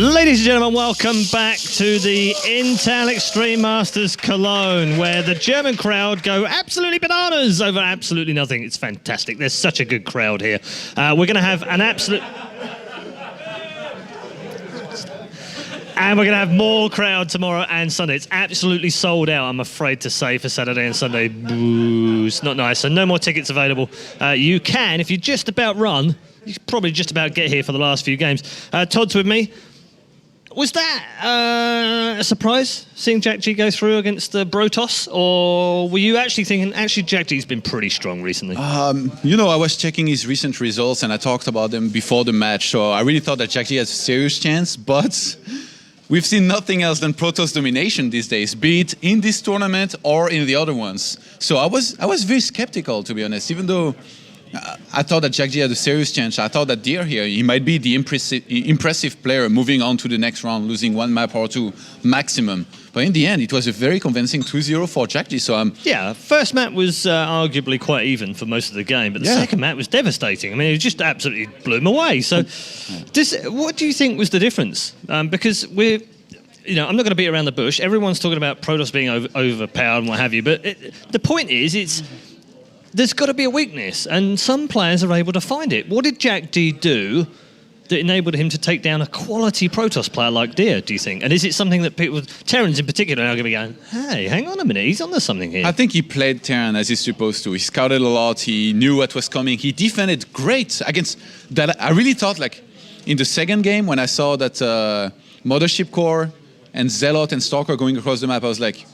Ladies and gentlemen, welcome back to the Intel Extreme Masters Cologne, where the German crowd go absolutely bananas over absolutely nothing. It's fantastic. There's such a good crowd here. We're going to have an absolute... And we're going to have more crowd tomorrow and Sunday. It's absolutely sold out, I'm afraid to say, for Saturday and Sunday. Boo, it's not nice. So no more tickets available. You can, if you just about run, you can probably just about get here for the last few games. Todd's with me. Was that a surprise, seeing Jjakji go through against Brotos? Or were you actually thinking, actually, Jjakji's been pretty strong recently? You know, I was checking his recent results and I talked about them before the match. So I really thought that Jjakji has a serious chance, but we've seen nothing else than Protoss domination these days, be it in this tournament or in the other ones. So I was very skeptical, to be honest, even though I thought that Jjakji had a serious chance. I thought that Deer here, he might be the impressive player moving on to the next round, losing one map or two maximum. But in the end, it was a very convincing 2-0 for Jjakji. So yeah, first map was arguably quite even for most of the game, but the second map was devastating. I mean, it just absolutely blew him away. So what do you think was the difference? Because we're... You know, I'm not going to beat around the bush. Everyone's talking about Protoss being overpowered and what have you, but the point is, there's got to be a weakness, and some players are able to find it. What did Jjakji do that enabled him to take down a quality Protoss player like Deer, do you think? And is it something that people, Terrans in particular, are going to be going, hey, hang on a minute, he's onto something here? I think he played Terran as he's supposed to. He scouted a lot, he knew what was coming, he defended great against that. I really thought, like, in the second game, when I saw that Mothership Core and Zealot and Stalker going across the map, I was like,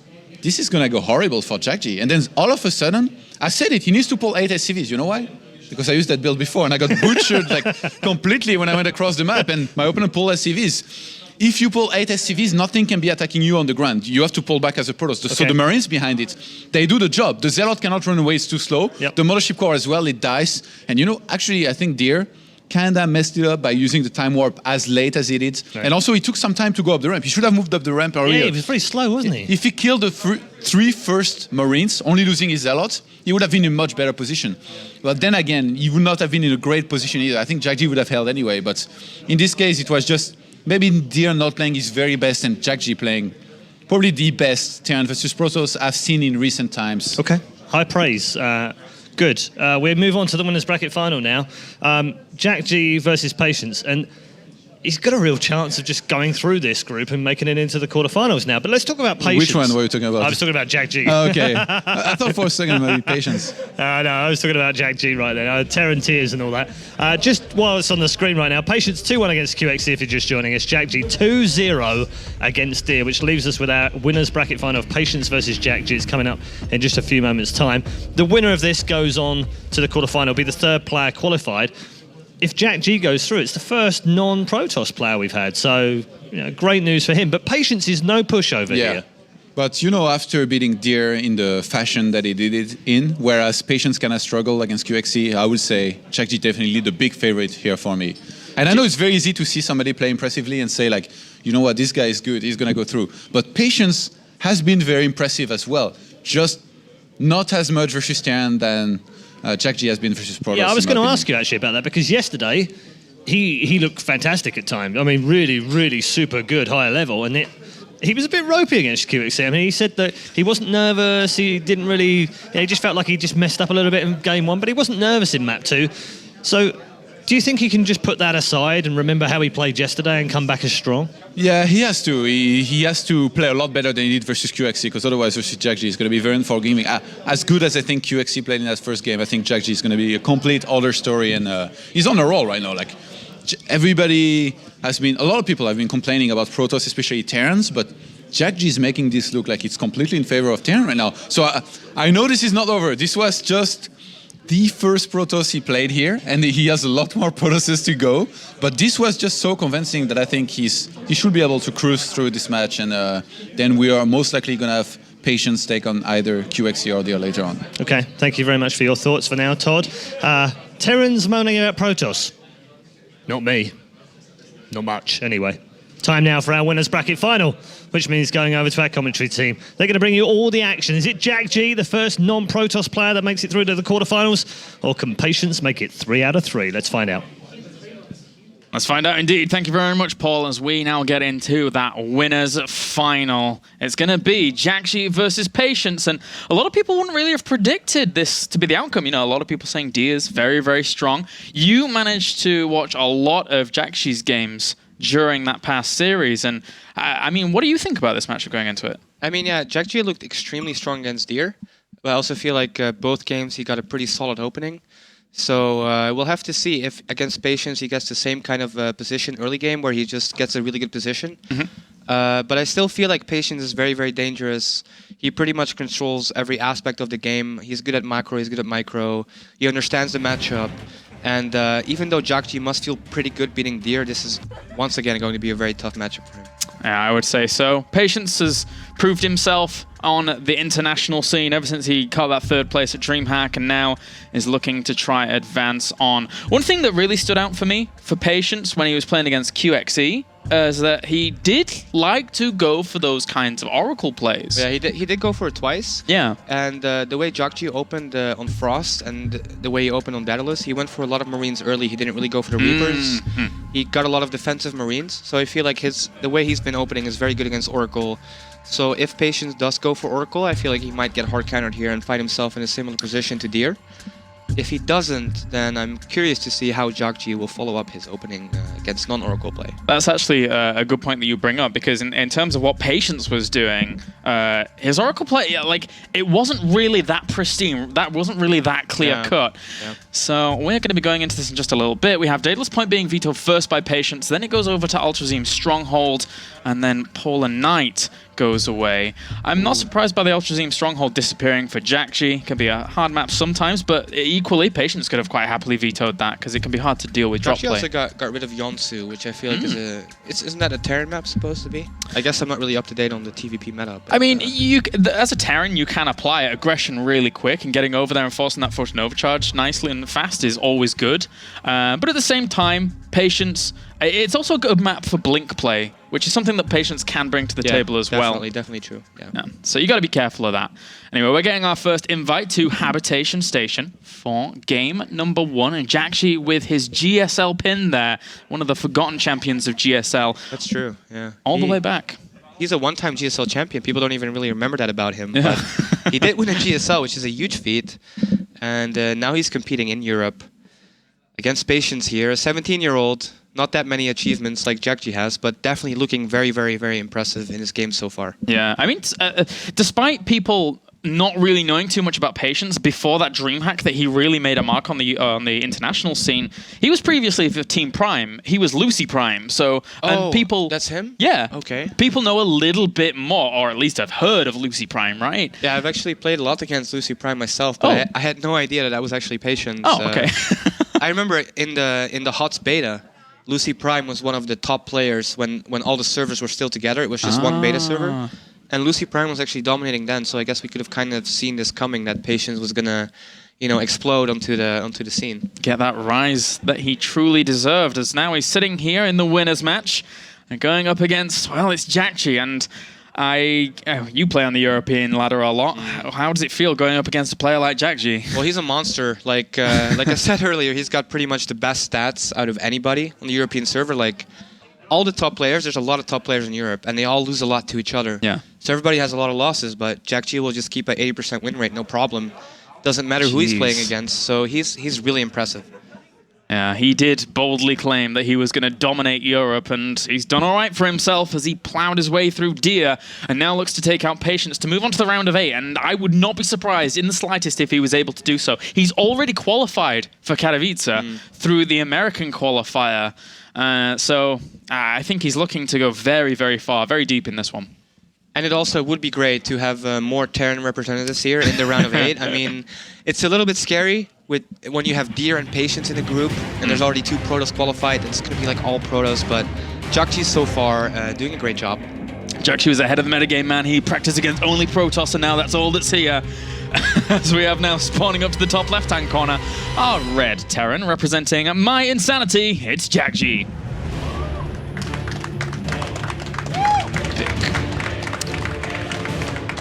this is going to go horrible for Jjakji. And then all of a sudden, I said it, he needs to pull 8 SCVs. You know why? Because I used that build before and I got butchered like completely when I went across the map and my opponent pulled SCVs. If you pull 8 SCVs, nothing can be attacking you on the ground. You have to pull back as a Protoss. So the Marines behind it, they do the job. The Zealot cannot run away, it's too slow. Yep. The Mothership Core as well, it dies. And you know, actually, I think Deer kinda messed it up by using the time warp as late as he did. Right. And also, he took some time to go up the ramp. He should have moved up the ramp earlier. Yeah, he was very slow, wasn't he? If he killed the three first Marines, only losing his Zealots, he would have been in a much better position. But then again, he would not have been in a great position either. I think Jjakji would have held anyway, but in this case, it was just maybe Deer not playing his very best and Jjakji playing probably the best Terran versus Protoss I've seen in recent times. Okay, high praise. Good. We move on to the winners bracket final now. Jjakji versus Patience, and he's got a real chance of just going through this group and making it into the quarterfinals now. But let's talk about Patience. Which one were you talking about? I was talking about Jjakji. Oh, okay. I thought for a second maybe Patience. No, I was talking about Jjakji right there. Terran tears and all that. Just while it's on the screen right now, Patience 2-1 against QXC if you're just joining us. Jjakji 2-0 against Deer, which leaves us with our winners bracket final of Patience versus Jjakji. It's coming up in just a few moments' time. The winner of this goes on to the quarterfinal, be the third player qualified. If Jjakji goes through, it's the first non-Protoss player we've had, so you know, great news for him. But Patience is no pushover here. But you know, after beating Deer in the fashion that he did it in, whereas Patience kind of struggled against QXC, I would say Jjakji definitely the big favorite here for me. And I know it's very easy to see somebody play impressively and say like, you know what, this guy is good, he's going to go through. But Patience has been very impressive as well, just not as much versus Terran than Jjakji has been versus Protoss. Yeah, I was going to ask you actually about that, because yesterday he looked fantastic at times. I mean, really, really super good, higher level, and he was a bit ropey against QXC. I mean, he said that he wasn't nervous, he didn't really... he just felt like he just messed up a little bit in game 1, but he wasn't nervous in map 2. So, do you think he can just put that aside and remember how he played yesterday and come back as strong? Yeah, he has to. He has to play a lot better than he did versus QXC, because otherwise versus Jjakji is going to be very unforgiving. As good as I think QXC played in that first game, I think Jjakji is going to be a complete other story, and he's on a roll right now. Like, everybody has been... A lot of people have been complaining about Protoss, especially Terrans, but Jjakji is making this look like it's completely in favor of Terran right now. So I know this is not over. This was just the first Protoss he played here, and he has a lot more Protosses to go. But this was just so convincing that I think he should be able to cruise through this match, and then we are most likely going to have Patience take on either QXC or Deer later on. Okay, thank you very much for your thoughts for now, Todd. Terrans moaning about Protoss. Not me. Not much, anyway. Time now for our winners bracket final, which means going over to our commentary team. They're going to bring you all the action. Is it Jjakji, the first non-Protoss player that makes it through to the quarterfinals? Or can Patience make it 3 out of 3? Let's find out. Let's find out indeed. Thank you very much, Paul, as we now get into that winners final. It's going to be Jjakji versus Patience, and a lot of people wouldn't really have predicted this to be the outcome. You know, a lot of people saying Dia's very, very strong. You managed to watch a lot of Jjakji's games during that past series, and I mean, what do you think about this matchup going into it? I mean, yeah, Jjakji looked extremely strong against Dia, but I also feel like both games he got a pretty solid opening. So we'll have to see if against Patience he gets the same kind of position early game where he just gets a really good position. But I still feel like Patience is very, very dangerous. He pretty much controls every aspect of the game. He's good at macro, he's good at micro. He understands the matchup. And even though Jjakji must feel pretty good beating Dia, this is once again going to be a very tough matchup for him. Yeah, I would say so. Patience has proved himself on the international scene ever since he caught that 3rd place at DreamHack and now is looking to try advance on. One thing that really stood out for me for Patience when he was playing against QXE is that he did like to go for those kinds of Oracle plays. Yeah, he did go for it twice. Yeah. And the way Jjakji opened on Frost and the way he opened on Daedalus, he went for a lot of Marines early. He didn't really go for the Reapers. He got a lot of defensive Marines. So I feel like the way he's been opening is very good against Oracle. So if Patience does go for Oracle, I feel like he might get hard countered here and find himself in a similar position to Deer. If he doesn't, then I'm curious to see how Jjakji will follow up his opening against non-Oracle play. That's actually a good point that you bring up, because in terms of what Patience was doing, his Oracle play, like, it wasn't really that pristine. That wasn't really that clear-cut. Yeah. So we're going to be going into this in just a little bit. We have Daedalus Point being vetoed first by Patience, then it goes over to Ultrazeem Stronghold, and then Polar Knight goes away. I'm not surprised by the Ultrazeem Stronghold disappearing for Jjakji. It can be a hard map sometimes, but equally, Patience could have quite happily vetoed that, because it can be hard to deal with drop play. Jjakji also got rid of Yonsu, which I feel like isn't that a Terran map supposed to be? I guess I'm not really up to date on the TVP meta. But, I mean, as a Terran, you can apply aggression really quick, and getting over there and forcing that Fortune Overcharge nicely and fast is always good. But at the same time, Patience, it's also a good map for blink play, which is something that Patience can bring to the table as well. Definitely true. Yeah. So you got to be careful of that. Anyway, we're getting our first invite to Habitation Station for game number 1, and Jjakji with his GSL pin there, one of the forgotten champions of GSL. That's true. Yeah. All the way back. He's a one-time GSL champion. People don't even really remember that about him. Yeah. But he did win a GSL, which is a huge feat, and now he's competing in Europe against Patience here, a 17-year-old. Not that many achievements like Jjakji has, but definitely looking very, very, very impressive in his game so far. Yeah, I mean, despite people not really knowing too much about Patience, before that DreamHack that he really made a mark on the international scene, he was previously for Team Prime. He was Lucy Prime, so and people. That's him? Yeah. Okay. People know a little bit more, or at least have heard of Lucy Prime, right? Yeah, I've actually played a lot against Lucy Prime myself, but I had no idea that was actually Patience. Oh, okay. I remember in the HOTS beta, Lucy Prime was one of the top players when all the servers were still together. It was just one beta server. And Lucy Prime was actually dominating then, so I guess we could have kind of seen this coming, that Patience was gonna, explode onto the scene. Get that rise that he truly deserved, as now he's sitting here in the winners match and going up against, well, it's Jjakji, and you play on the European ladder a lot. How does it feel going up against a player like Jjakji? Well, he's a monster. Like I said earlier, he's got pretty much the best stats out of anybody on the European server. Like, all the top players, there's a lot of top players in Europe, and they all lose a lot to each other. Yeah. So everybody has a lot of losses, but Jjakji will just keep an 80% win rate, no problem. Doesn't matter who he's playing against, so he's really impressive. Yeah, he did boldly claim that he was going to dominate Europe, and he's done all right for himself as he plowed his way through Dia, and now looks to take out Patience to move on to the round of 8, and I would not be surprised in the slightest if he was able to do so. He's already qualified for Katowice through the American qualifier, so I think he's looking to go very, very far, very deep in this one. And it also would be great to have more Terran representatives here in the round of 8. I mean, it's a little bit scary when you have Deer and Patience in the group, and there's already 2 Protoss qualified. It's going to be like all Protoss, but Jjakji so far doing a great job. Jjakji was ahead of the metagame, man. He practiced against only Protoss, and now that's all that's here. As we have now spawning up to the top left-hand corner, our red Terran representing my insanity, it's Jjakji.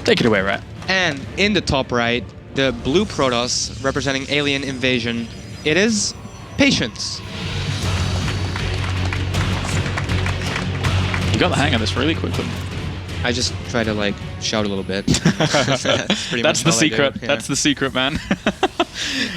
Take it away, Rat. And in the top right, the blue Protoss representing alien invasion, it is Patience. got the hang of this really quickly. I just try to like shout a little bit. That's the secret. Yeah. That's the secret, man.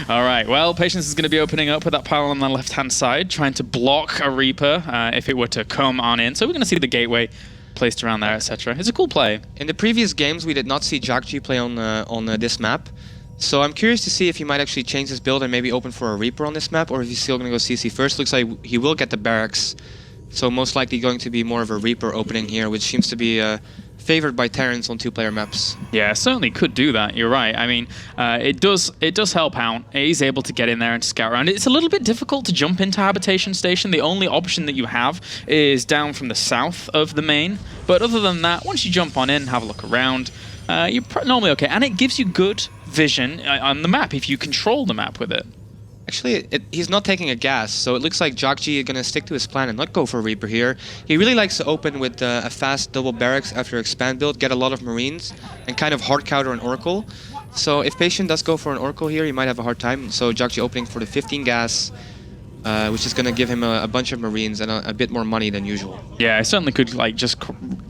All right. Well, Patience is going to be opening up with that pile on the left-hand side, trying to block a Reaper if it were to come on in. So we're going to see the gateway placed around there, etc. It's a cool play. In the previous games, we did not see Jjakji play on this map. So I'm curious to see if he might actually change his build and maybe open for a Reaper on this map, or if he's still going to go CC first. Looks like he will get the barracks. So most likely going to be more of a Reaper opening here, which seems to be favored by Terrans on 2-player maps. Yeah, certainly could do that. You're right. I mean, it does help out. He's able to get in there and scout around. It's a little bit difficult to jump into Habitation Station. The only option that you have is down from the south of the main. But other than that, once you jump on in, have a look around, you're normally okay. And it gives you good vision on the map if you control the map with it. Actually, he's not taking a gas, so it looks like Jjakji is going to stick to his plan and not go for Reaper here. He really likes to open with a fast double barracks after expand build, get a lot of Marines, and kind of hard counter an Oracle. So if Patient does go for an Oracle here, he might have a hard time. So Jjakji opening for the 15 gas, which is going to give him a bunch of Marines and a bit more money than usual. Yeah, I certainly could like just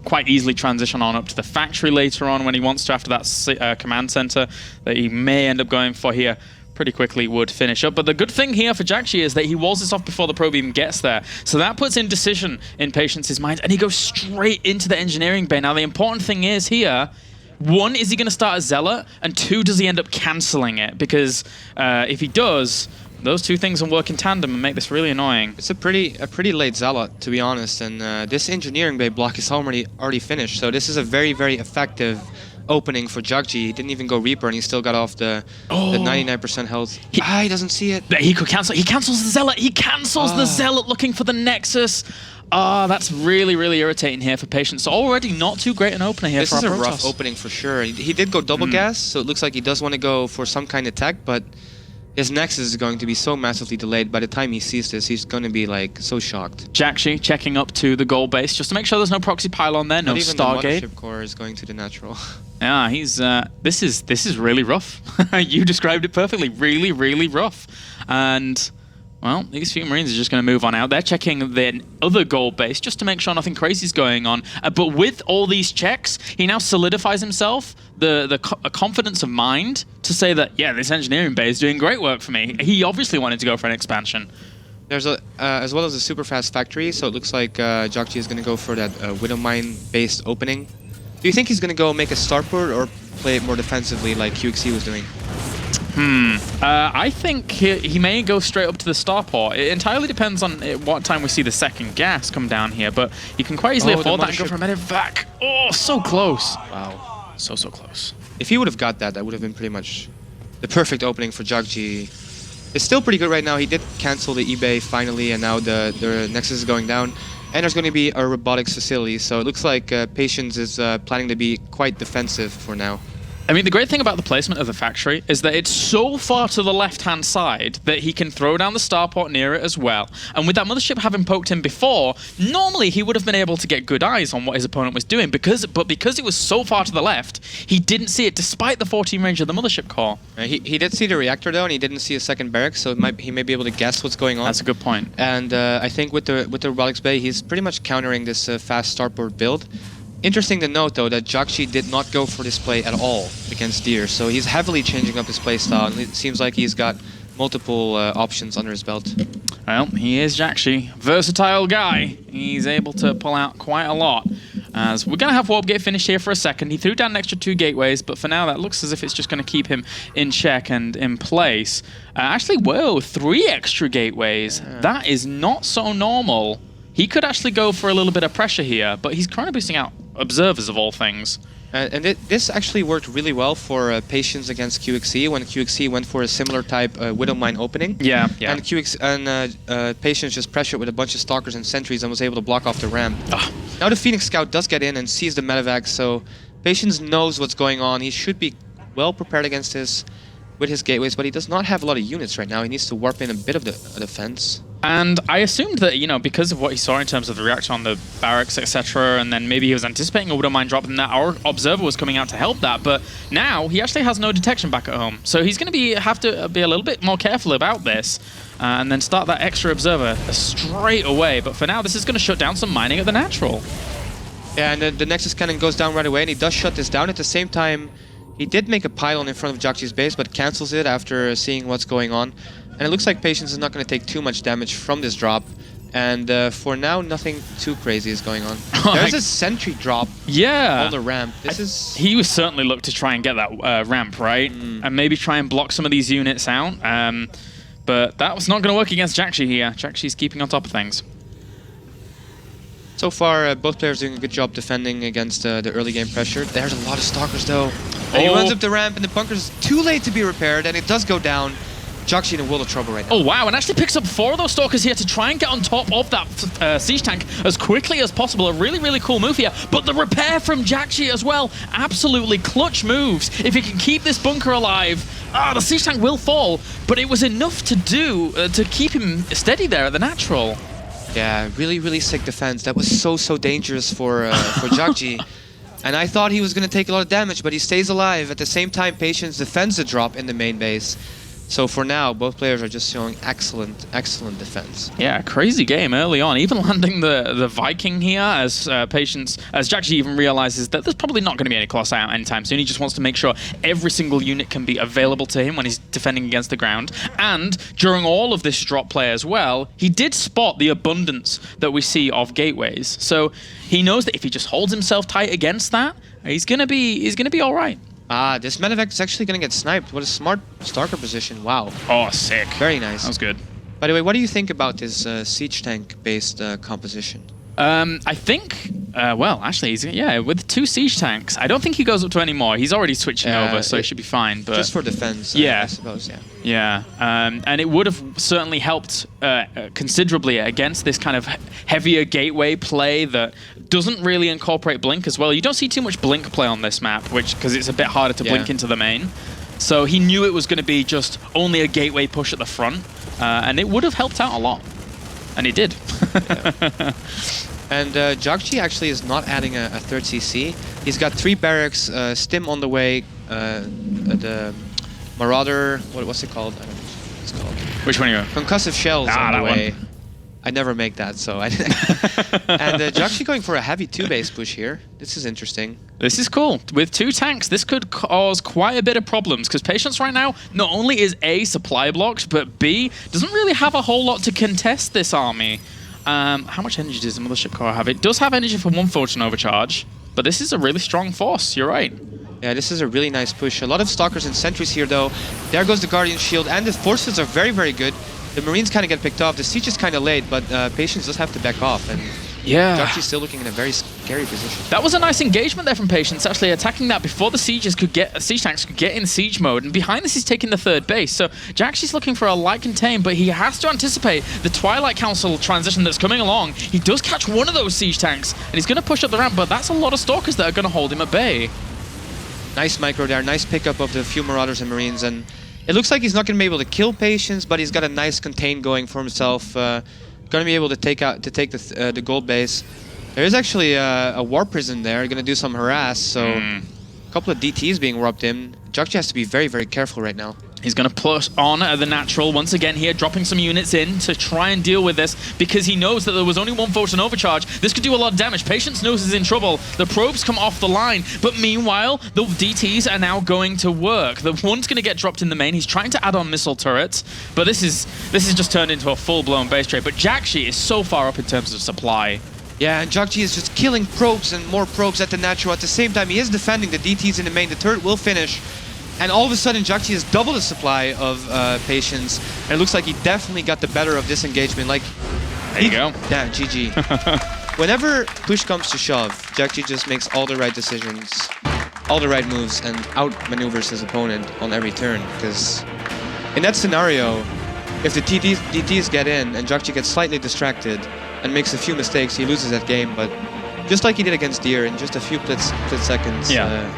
quite easily transition on up to the factory later on when he wants to after that command center that he may end up going for here. Pretty quickly would finish up. But the good thing here for Jjakji is that he walls this off before the probe even gets there. So that puts indecision in Patience's mind, and he goes straight into the engineering bay. Now, the important thing is here, 1, is he going to start a Zealot? And 2, does he end up cancelling it? Because if he does, those two things will work in tandem and make this really annoying. It's a pretty late Zealot, to be honest. And this engineering bay block is already finished. So this is a very, very effective opening for Jjakji. He didn't even go Reaper, and he still got off the 99% health. He doesn't see it. He could cancel. He cancels the Zealot. He cancels the Zealot looking for the Nexus. That's really, really irritating here for Patience. So already not too great an opener here for our Protoss. This is a rough opening for sure. He did go double gas, so it looks like he does want to go for some kind of tech, but his Nexus is going to be so massively delayed. By the time he sees this, he's going to be like so shocked. Jjakji checking up to the goal base just to make sure there's no proxy pylon there, no Stargate. Not even the mothership core is going to the natural. Yeah, he's this is really rough. You described it perfectly. Really, really rough. And well, these few Marines are just going to move on out. They're checking their other goal base just to make sure nothing crazy is going on. But with all these checks, he now solidifies himself the confidence of mind to say that, yeah, this engineering bay is doing great work for me. He obviously wanted to go for an expansion. There's as well as a super fast factory, so it looks like Jjakji is going to go for that Widowmine-based opening. Do you think he's going to go make a starport or play it more defensively like QXC was doing? I think he may go straight up to the starport. It entirely depends on what time we see the second gas come down here, but you can quite easily afford that and go for a medevac. Oh, so close. Wow, so close. If he would have got that, that would have been pretty much the perfect opening for Jjakji. It's still pretty good right now. He did cancel the eBay finally, and now the Nexus is going down. And there's going to be a robotics facility, so it looks like Patience is planning to be quite defensive for now. I mean, the great thing about the placement of the factory is that it's so far to the left-hand side that he can throw down the starport near it as well. And with that mothership having poked him before, normally he would have been able to get good eyes on what his opponent was doing. But because it was so far to the left, he didn't see it despite the 14 range of the mothership core. He did see the reactor though, and he didn't see a second barracks, so he may be able to guess what's going on. That's a good point. And I think with the robotics bay, he's pretty much countering this fast starport build. Interesting to note, though, that Jjakji did not go for this play at all against Deer, so he's heavily changing up his playstyle, and it seems like he's got multiple options under his belt. Well, he is Jjakji. Versatile guy. He's able to pull out quite a lot. As we're going to have Warp Gate finish here for a second. He threw down an extra 2 gateways, but for now that looks as if it's just going to keep him in check and in place. Actually, whoa, 3 extra gateways. That is not so normal. He could actually go for a little bit of pressure here, but he's kind of boosting out observers of all things. And this actually worked really well for Patience against QXC when QXC went for a similar type Widowmine opening. Yeah. And Patience just pressured with a bunch of Stalkers and Sentries and was able to block off the ramp. Now the Phoenix Scout does get in and sees the medevac, so Patience knows what's going on. He should be well prepared against this with his gateways, but he does not have a lot of units right now. He needs to warp in a bit of the defense. And I assumed that, you know, because of what he saw in terms of the reaction on the barracks, etc., and then maybe he was anticipating a Widowmine drop, and that our observer was coming out to help that. But now he actually has no detection back at home, so he's going to have to be a little bit more careful about this, and then start that extra observer straight away. But for now, this is going to shut down some mining at the natural. Yeah, and the Nexus Cannon goes down right away, and he does shut this down. At the same time, he did make a pylon in front of Jjakji's base, but cancels it after seeing what's going on. And it looks like Patience is not going to take too much damage from this drop. And for now, nothing too crazy is going on. There's a sentry drop on the ramp. He was certainly looked to try and get that ramp, right? And maybe try and block some of these units out. But that was not going to work against Jjakji here. Jjakji's keeping on top of things. So far, both players doing a good job defending against the early game pressure. There's a lot of Stalkers, though. And he runs up the ramp, and the bunker's too late to be repaired, and it does go down. Jjakji in a world of trouble right now. Oh, wow, and actually picks up 4 of those Stalkers here to try and get on top of that siege tank as quickly as possible. A really, really cool move here. But the repair from Jjakji as well. Absolutely clutch moves. If he can keep this bunker alive, the siege tank will fall. But it was enough to do to keep him steady there at the natural. Yeah, really, really sick defense. That was so dangerous for Jjakji. And I thought he was going to take a lot of damage, but he stays alive. At the same time, Patience defends the drop in the main base. So for now, both players are just showing excellent defense. Yeah, crazy game early on. Even landing the Viking here as Patience, as Jjakji even realizes that there's probably not going to be any Colossi out anytime soon. He just wants to make sure every single unit can be available to him when he's defending against the ground. And during all of this drop play as well, he did spot the abundance that we see of gateways. So he knows that if he just holds himself tight against that, he's gonna be all right. This medevac is actually going to get sniped. What a smart Stalker position. Wow. Oh, sick. Very nice. That was good. By the way, what do you think about this siege tank-based composition? I think, well, actually, with 2 siege tanks. I don't think he goes up to any more. He's already switching over, so he should be fine. But just for defense, yeah. I suppose, yeah. Yeah, and it would have certainly helped considerably against this kind of heavier gateway play that doesn't really incorporate blink as well. You don't see too much blink play on this map, because it's a bit harder to blink into the main. So he knew it was going to be just only a gateway push at the front, and it would have helped out a lot. And it did. And Jjakji actually is not adding a third CC. He's got 3 barracks, Stim on the way, the Marauder, what's it called? I don't know what it's called. Which one are you? Concussive shells on the way. One. I never make that, so I didn't. And Jjakji going for a heavy 2-base push here. This is interesting. This is cool. With 2 tanks, this could cause quite a bit of problems, because Patience right now not only is A, supply blocked, but B, doesn't really have a whole lot to contest this army. How much energy does the Mothership Core have? It does have energy for 1 Photon Overcharge, but this is a really strong force, you're right. Yeah, this is a really nice push. A lot of Stalkers and Sentries here, though. There goes the Guardian Shield, and the forces are very, very good. The Marines kind of get picked off. The siege is kind of late, but Patience does have to back off. And Jjakji's still looking in a very scary position. That was a nice engagement there from Patience, actually attacking that before the siege tanks could get in siege mode. And behind this, he's taking the 3rd base. So Jjakji's looking for a light contain, but he has to anticipate the Twilight Council transition that's coming along. He does catch one of those siege tanks, and he's going to push up the ramp, but that's a lot of Stalkers that are going to hold him at bay. Nice micro there, nice pickup of the few Marauders and Marines, and it looks like he's not going to be able to kill Patience, but he's got a nice contain going for himself. Going to be able to take the gold base. There is actually a war prison there, going to do some harass, so a couple of DTs being warped in. Jjakji has to be very, very careful right now. He's going to push on the natural once again here, dropping some units in to try and deal with this, because he knows that there was only 1 Photon Overcharge. This could do a lot of damage. Patience knows he's in trouble. The probes come off the line, but meanwhile, the DTs are now going to work. The one's going to get dropped in the main. He's trying to add on missile turrets, but this is just turned into a full-blown base trade. But Jjakji is so far up in terms of supply. Yeah, and Jjakji is just killing probes and more probes at the natural. At the same time, he is defending the DTs in the main. The turret will finish. And all of a sudden, Jjakji has doubled the supply of Patience. And it looks like he definitely got the better of this engagement. Like, there you go. Yeah, GG. Whenever push comes to shove, Jjakji just makes all the right decisions, all the right moves, and outmaneuvers his opponent on every turn. Because in that scenario, if the DTs get in and Jjakji gets slightly distracted and makes a few mistakes, he loses that game. But just like he did against Deer, in just a few split seconds,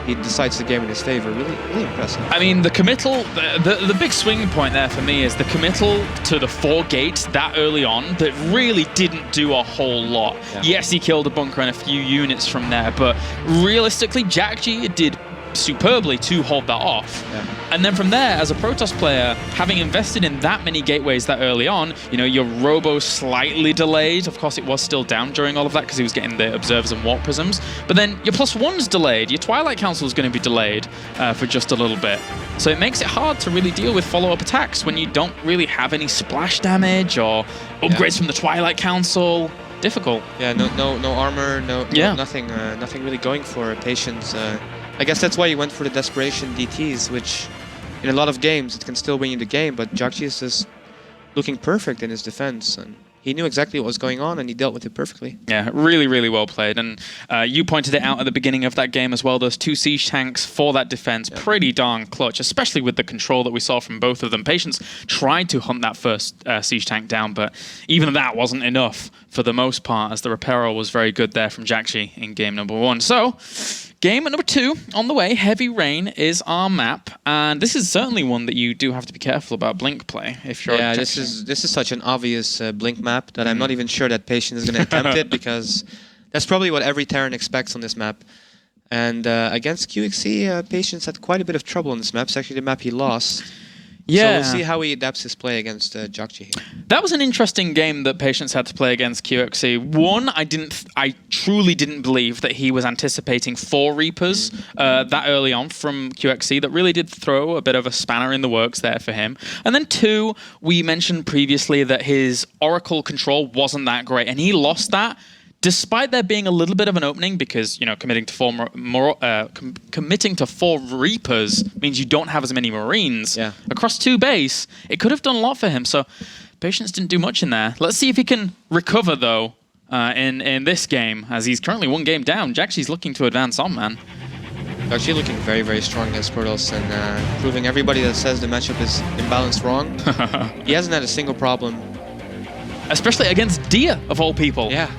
he decides the game in his favor. Really, really impressive. I mean, the committal, the big swinging point there for me is the committal to the 4 gates that early on that really didn't do a whole lot. Yeah. Yes, he killed a bunker and a few units from there, but realistically, Jjakji did superbly to hold that off. Yeah. And then from there, as a Protoss player, having invested in that many gateways that early on, you know, your Robo slightly delayed. Of course, it was still down during all of that because he was getting the Observers and Warp Prisms. But then your +1's delayed. Your Twilight Council is going to be delayed for just a little bit. So it makes it hard to really deal with follow-up attacks when you don't really have any splash damage or upgrades from the Twilight Council. Difficult. Yeah, no armor, nothing really going for Patience. I guess that's why he went for the Desperation DTs, which in a lot of games it can still win you the game, but Jjakji is just looking perfect in his defense, and he knew exactly what was going on and he dealt with it perfectly. Yeah, really, really well played. And you pointed it out at the beginning of that game as well, those 2 siege tanks for that defense, pretty darn clutch, especially with the control that we saw from both of them. Patience tried to hunt that first siege tank down, but even that wasn't enough for the most part, as the Reparo was very good there from Jjakji in game number 1. So, game number 2 on the way. Heavy Rain is our map, and this is certainly one that you do have to be careful about blink play if you're. Yeah, this is such an obvious blink map that I'm not even sure that Patience is going to attempt it, because that's probably what every Terran expects on this map. And against QXC, Patience had quite a bit of trouble on this map. It's actually the map he lost. Yeah. So we'll see how he adapts his play against Jjakji. That was an interesting game that Patience had to play against QXC. One, I truly didn't believe that he was anticipating 4 Reapers that early on from QXC. That really did throw a bit of a spanner in the works there for him. And then 2, we mentioned previously that his Oracle control wasn't that great, and he lost that. Despite there being a little bit of an opening, because, you know, committing to 4 Reapers means you don't have as many Marines across 2 base, it could have done a lot for him. So Patience didn't do much in there. Let's see if he can recover, though, in this game, as he's currently 1 game down. Jjakji's looking to advance on, man. Actually looking very, very strong against Protoss, and proving everybody that says the matchup is imbalanced wrong. He hasn't had a single problem. Especially against Dia, of all people. Yeah.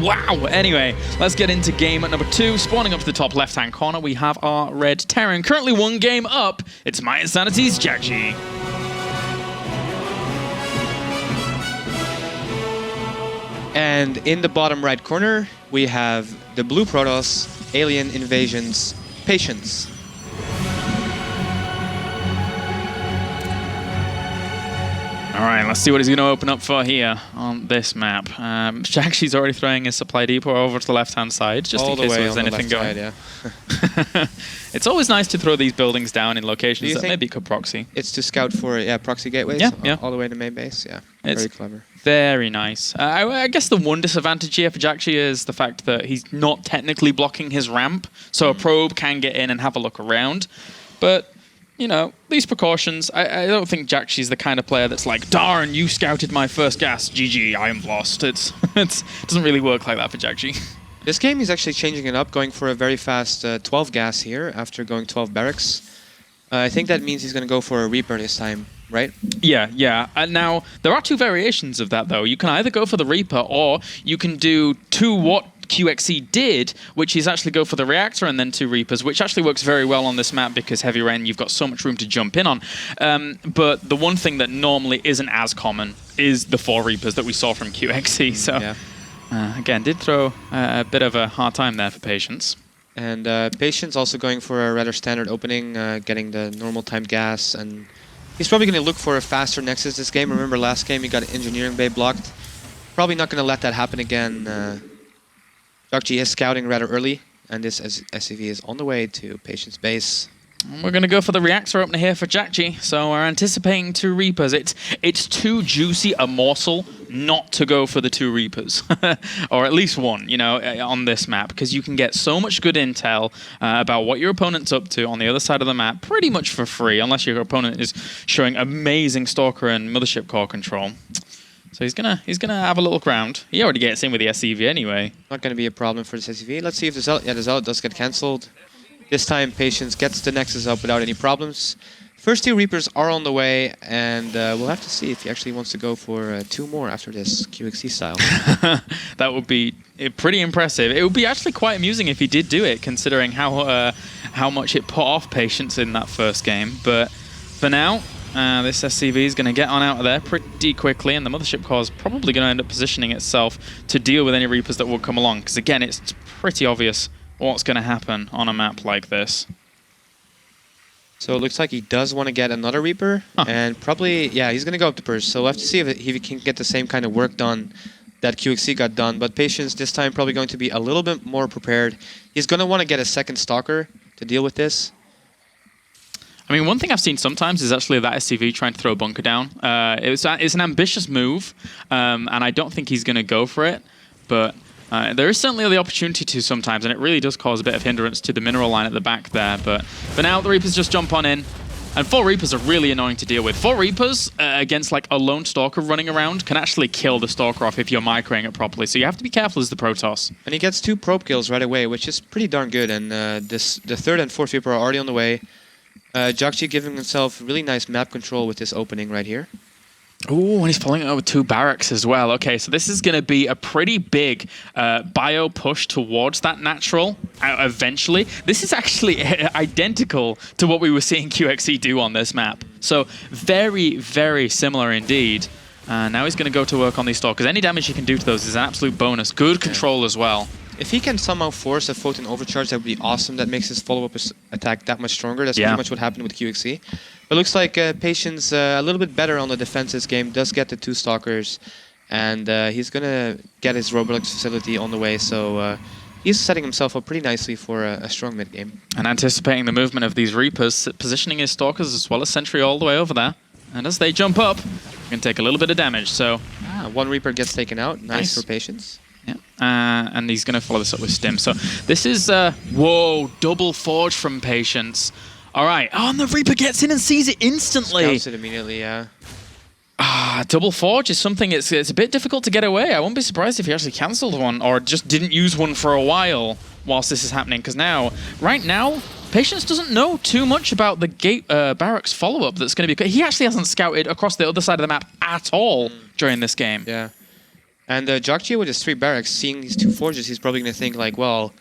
Wow. Anyway, let's get into game at number 2. Spawning up to the top left-hand corner, we have our red Terran. Currently 1 game up. It's My Insanity's Jjakji. And in the bottom right corner, we have the blue Protoss, Alien Invasion's Patience. All right, let's see what he's going to open up for here on this map. Jjakji's already throwing his supply depot over to the left-hand side, just in case there was anything going. Yeah. It's always nice to throw these buildings down in locations that maybe could proxy. It's to scout for proxy gateways all the way to main base. Yeah, it's very clever. Very nice. I guess the one disadvantage here for Jjakji is the fact that he's not technically blocking his ramp, so a probe can get in and have a look around. But you know, these precautions, I don't think Jjakji's the kind of player that's like, darn, you scouted my first gas, GG, I am lost. It doesn't really work like that for Jjakji. This game he's actually changing it up, going for a very fast 12 gas here after going 12 barracks. I think that means he's going to go for a Reaper this time, right? Yeah. Now, there are 2 variations of that, though. You can either go for the Reaper, or you can do what QXC did, which is actually go for the Reactor and then 2 Reapers, which actually works very well on this map because Heavy Rain, you've got so much room to jump in on. But the one thing that normally isn't as common is the 4 Reapers that we saw from QXC. So, again, did throw a bit of a hard time there for Patience. And Patience also going for a rather standard opening, getting the normal timed gas, and he's probably going to look for a faster Nexus this game. Remember last game he got Engineering Bay blocked. Probably not going to let that happen again. Jjakji is scouting rather early, and this SCV is on the way to Patience base. We're going to go for the Reactor opener here for Jjakji, so we're anticipating 2 Reapers. It's too juicy a morsel not to go for the 2 Reapers, or at least 1, you know, on this map, because you can get so much good intel about what your opponent's up to on the other side of the map pretty much for free, unless your opponent is showing amazing Stalker and Mothership Core control. So he's gonna have a little look around. He already gets in with the SCV anyway. Not gonna be a problem for this SCV. Let's see if the Zealot, the Zealot does get cancelled. This time Patience gets the Nexus up without any problems. First 2 Reapers are on the way, and we'll have to see if he actually wants to go for 2 more after this QXC style. That would be pretty impressive. It would be actually quite amusing if he did do it, considering how much it put off Patience in that first game. But for now, this SCV is going to get on out of there pretty quickly, and the Mothership Core is probably going to end up positioning itself to deal with any Reapers that will come along. Because again, it's pretty obvious what's going to happen on a map like this. So it looks like he does want to get another Reaper, and probably, yeah, he's going to go up to Burst. So we'll have to see if he can get the same kind of work done that QXC got done. But Patience this time probably going to be a little bit more prepared. He's going to want to get a second Stalker to deal with this. I mean, one thing I've seen sometimes is actually that SCV trying to throw a bunker down. It's an ambitious move, and I don't think he's going to go for it. But there is certainly the opportunity to sometimes, and it really does cause a bit of hindrance to the mineral line at the back there. But for now, the Reapers just jump on in. And 4 Reapers are really annoying to deal with. 4 Reapers against like a lone Stalker running around can actually kill the Stalker off if you're microing it properly. So you have to be careful as the Protoss. And he gets 2 probe kills right away, which is pretty darn good. And the 3rd and 4th Reaper are already on the way. Jjakji giving himself really nice map control with this opening right here. Ooh, and he's following it up with 2 barracks as well. Okay, so this is going to be a pretty big bio push towards that natural eventually. This is actually identical to what we were seeing QXC do on this map. So very, very similar indeed. Now he's going to go to work on these stalkers. Any damage he can do to those is an absolute bonus. Good control as well. If he can somehow force a Photon Overcharge, that would be awesome. That makes his follow-up attack that much stronger. That's pretty much what happened with QXC. But looks like Patience a little bit better on the defense this game. Does get the 2 Stalkers. And he's going to get his Roblox facility on the way. So he's setting himself up pretty nicely for a strong mid-game. And anticipating the movement of these Reapers, positioning his Stalkers as well as Sentry all the way over there. And as they jump up, you can take a little bit of damage. So 1 Reaper gets taken out. Nice for Patience. Yeah, and he's going to follow this up with Stim. So this is, whoa, double forge from Patience. All right. Oh, and the Reaper gets in and sees it instantly. Scouts it immediately, yeah. Double forge is something, it's a bit difficult to get away. I wouldn't be surprised if he actually cancelled one or just didn't use one for a while whilst this is happening. Because now, right now, Patience doesn't know too much about the gate barracks follow-up that's going to be... He actually hasn't scouted across the other side of the map at all during this game. Yeah. And Jjakji with his 3 barracks, seeing these 2 forges, he's probably going to think like, well,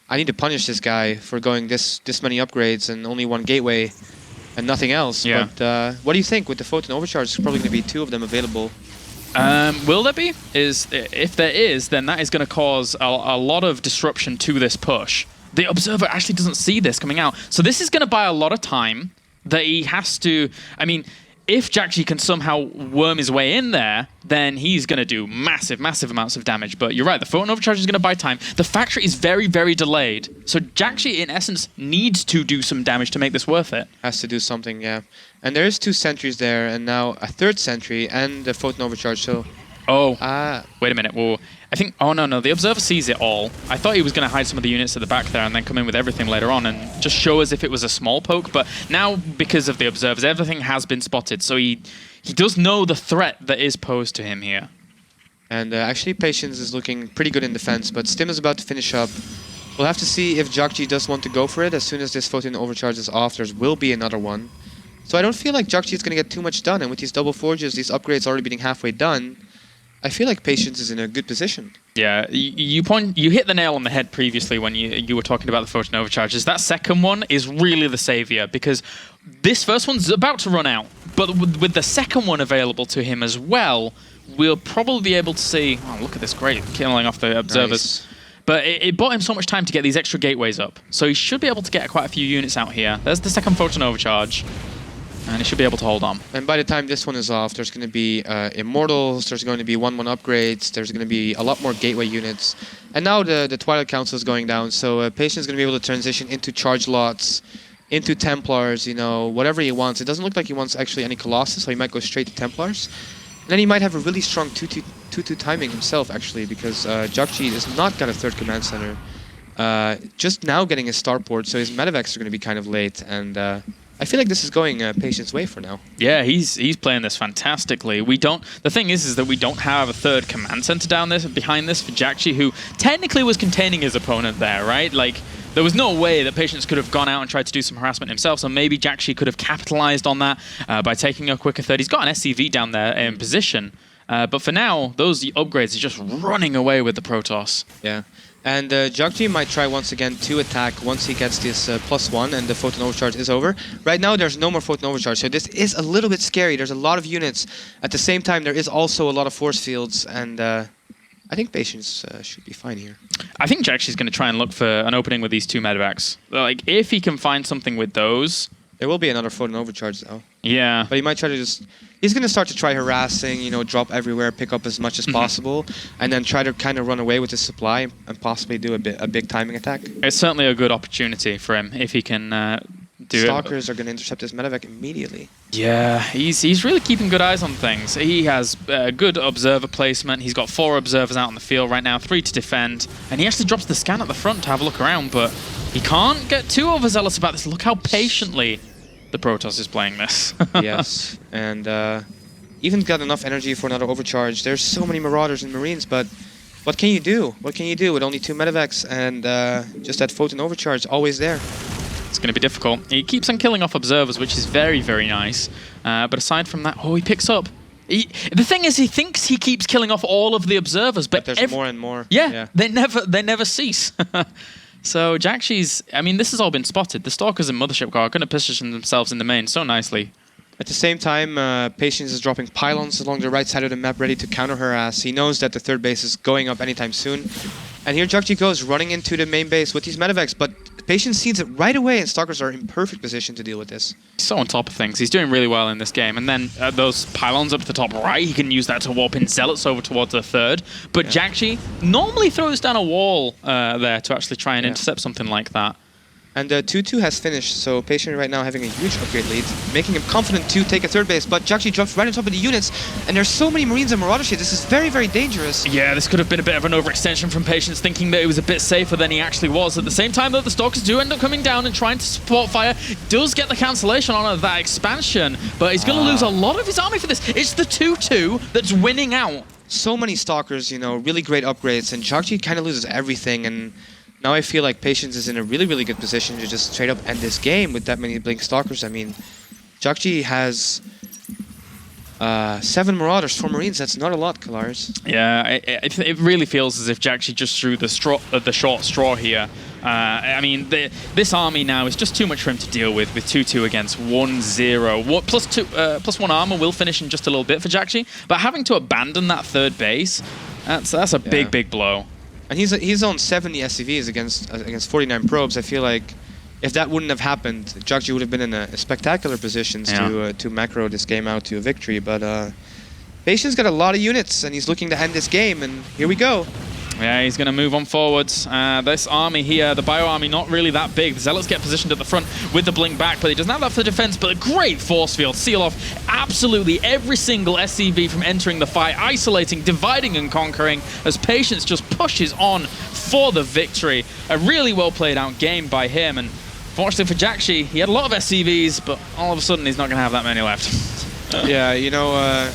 I need to punish this guy for going this many upgrades and only 1 gateway and nothing else. Yeah. But what do you think with the Photon Overcharge? There's probably going to be 2 of them available. Will there be? If there is, then that is going to cause a lot of disruption to this push. The Observer actually doesn't see this coming out. So this is going to buy a lot of time that he has to... I mean... If Jjakji can somehow worm his way in there, then he's going to do massive, massive amounts of damage. But you're right, the Photon Overcharge is going to buy time. The factory is very, very delayed. So Jjakji, in essence, needs to do some damage to make this worth it. Has to do something, yeah. And there is 2 sentries there, and now a 3rd sentry and the Photon Overcharge, so... Oh, wait a minute. Well, I think... Oh, no. The Observer sees it all. I thought he was going to hide some of the units at the back there and then come in with everything later on and just show as if it was a small poke. But now, because of the Observers, everything has been spotted. So he does know the threat that is posed to him here. And actually, Patience is looking pretty good in defense, but Stim is about to finish up. We'll have to see if Jjakji does want to go for it. As soon as this Photon Overcharge is off, there will be another one. So I don't feel like Jjakji is going to get too much done. And with these double forges, these upgrades already being halfway done, I feel like Patience is in a good position. Yeah, you hit the nail on the head previously when you were talking about the Photon Overcharges. That second one is really the savior because this first one's about to run out. But with the second one available to him as well, we'll probably be able to see... Oh, look at this, great, killing off the Observers. Nice. But it bought him so much time to get these extra gateways up. So he should be able to get quite a few units out here. There's the second Photon Overcharge. And he should be able to hold on. And by the time this one is off, there's going to be Immortals, there's going to be 1-1 upgrades, there's going to be a lot more gateway units. And now the Twilight Council is going down, so Patience is going to be able to transition into Charge Lots, into Templars, you know, whatever he wants. It doesn't look like he wants actually any Colossus, so he might go straight to Templars. And then he might have a really strong 2-2 timing himself, actually, because Jjakji has not got a 3rd command center. Just now getting his starport, so his medevacs are going to be kind of late, and... I feel like this is going Patience's way for now. Yeah, he's playing this fantastically. The thing is that we don't have a 3rd command center down this behind this for Jjakji, who technically was containing his opponent there, right? Like there was no way that Patience could have gone out and tried to do some harassment himself. So maybe Jjakji could have capitalized on that by taking a quicker 3rd. He's got an SCV down there in position, but for now, those upgrades are just running away with the Protoss. Yeah. And Jjakji might try once again to attack once he gets this +1 and the Photon Overcharge is over. Right now there's no more Photon Overcharge, so this is a little bit scary. There's a lot of units. At the same time, there is also a lot of force fields, and I think Patience should be fine here. I think Jjakji's going to try and look for an opening with these 2 medevacs. Like, if he can find something with those... There will be another Photon Overcharge, though. Yeah. But he might try to just... He's going to start to try harassing, you know, drop everywhere, pick up as much as possible, and then try to kind of run away with his supply and possibly do a big timing attack. It's certainly a good opportunity for him if he can do it. Stalkers are going to intercept his medevac immediately. Yeah, he's really keeping good eyes on things. He has good observer placement. He's got 4 observers out on the field right now, 3 to defend, and he actually drops the scan at the front to have a look around, but he can't get too overzealous about this. Look how patiently the Protoss is playing this. Yes, and even got enough energy for another overcharge. There's so many Marauders and Marines, but what can you do? What can you do with only 2 medevacs and just that Photon Overcharge always there? It's going to be difficult. He keeps on killing off observers, which is very, very nice. But aside from that, he picks up. The thing is, he thinks he keeps killing off all of the observers, but there's more and more. Yeah, they never cease. So Jjakji's, I mean, this has all been spotted. The Stalkers and Mothership Guard are going to position themselves in the main so nicely. At the same time, Patience is dropping pylons along the right side of the map ready to counter harass. He knows that the 3rd base is going up anytime soon. And here Jjakji goes, running into the main base with these medevacs, but Patience sees it right away, and Stalkers are in perfect position to deal with this. He's so on top of things. He's doing really well in this game. And then those pylons up at the top right, he can use that to warp in Zealots over towards the 3rd. But Jjakji normally throws down a wall there to actually try and intercept something like that. And 2-2 has finished, so Patient right now having a huge upgrade lead, making him confident to take a 3rd base, but Jjakji drops right on top of the units, and there's so many Marines and Marauders here. This is very, very dangerous. Yeah, this could have been a bit of an overextension from Patience, thinking that it was a bit safer than he actually was. At the same time, though, the Stalkers do end up coming down and trying to support fire. Does get the cancellation on that expansion, but he's going to lose a lot of his army for this. It's the 2-2 that's winning out. So many Stalkers, you know, really great upgrades, and Jjakji kind of loses everything, and now I feel like Patience is in a really, really good position to just straight up end this game with that many Blink Stalkers. I mean, Jjakji has 7 Marauders, 4 Marines. That's not a lot, Kalaris. Yeah, it really feels as if Jjakji just threw the short straw here. I mean, this army now is just too much for him to deal with 2-2 against 1-0. Plus 1 armor will finish in just a little bit for Jjakji, but having to abandon that 3rd base, that's a big blow. And he's on 70 SCVs against 49 probes. I feel like if that wouldn't have happened, Jjakji would have been in a spectacular positions to macro this game out to a victory. But Patience got a lot of units, and he's looking to end this game. And here we go. Yeah, he's going to move on forwards. This army here, the Bio Army, not really that big. The Zealots get positioned at the front with the Blink back, but he doesn't have that for defense, but a great force field. Seal off absolutely every single SCV from entering the fight, isolating, dividing and conquering as Patience just pushes on for the victory. A really well played out game by him, and fortunately for Jjakji, he had a lot of SCVs, but all of a sudden he's not going to have that many left. Yeah, you know,